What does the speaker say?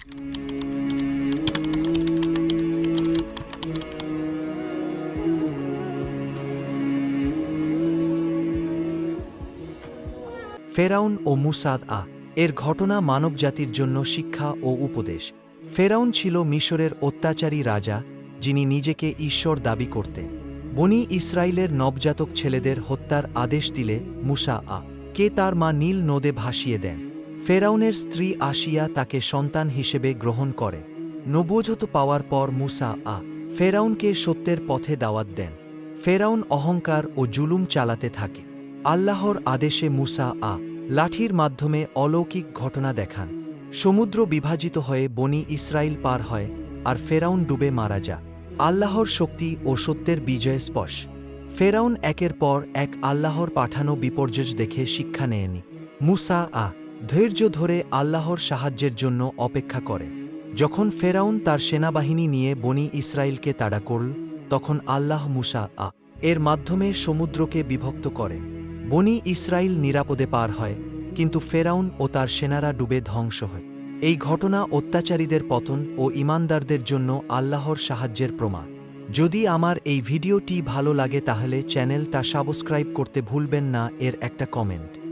ফেরাউন ও মুসা এর ঘটনা মানবজাতির জন্য শিক্ষা ও উপদেশ। ফেরাউন ছিল মিশরের অত্যাচারী রাজা, যিনি নিজেকে ঈশ্বর দাবি করতেন। বনি ইসরায়েলের নবজাতক ছেলেদের হত্যার আদেশ দিলে মুসা কে তার মা নীল নদে ভাসিয়ে দেন। ফেরাউনের স্ত্রী আসিয়া তাকে সন্তান হিসেবে গ্রহণ করে। নবুয়ত পাওয়ার পর মুসা ফেরাউনকে সত্যের পথে দাওয়াত দেন। ফেরাউন অহংকার ও জুলুম চালাতে থাকে। আল্লাহর আদেশে মুসা লাঠির মাধ্যমে অলৌকিক ঘটনা দেখান। সমুদ্র বিভাজিত হয়ে বনি ইসরায়েল পার হয়, আর ফেরাউন ডুবে মারা যায়। আল্লাহর শক্তি ও সত্যের বিজয় স্পষ্ট। ফেরাউন একের পর এক আল্লাহর পাঠানো বিপর্যয় দেখে শিক্ষা নেয়নি। মুসা ধৈর্য ধরে আল্লাহর সাহায্যের জন্য অপেক্ষা করে। যখন ফেরাউন তার সেনাবাহিনী নিয়ে বনি ইসরায়েলকে তাড়া করল, তখন আল্লাহ মুসা এর মাধ্যমে সমুদ্রকে বিভক্ত করে। বনি ইসরায়েল নিরাপদে পার হয়, কিন্তু ফেরাউন ও তার সেনারা ডুবে ধ্বংস হয়। এই ঘটনা অত্যাচারীদের পতন ও ঈমানদারদের জন্য আল্লাহর সাহায্যের প্রমাণ। যদি আমার এই ভিডিওটি ভালো লাগে তাহলে চ্যানেলটা সাবস্ক্রাইব করতে ভুলবেন না, এর একটা কমেন্ট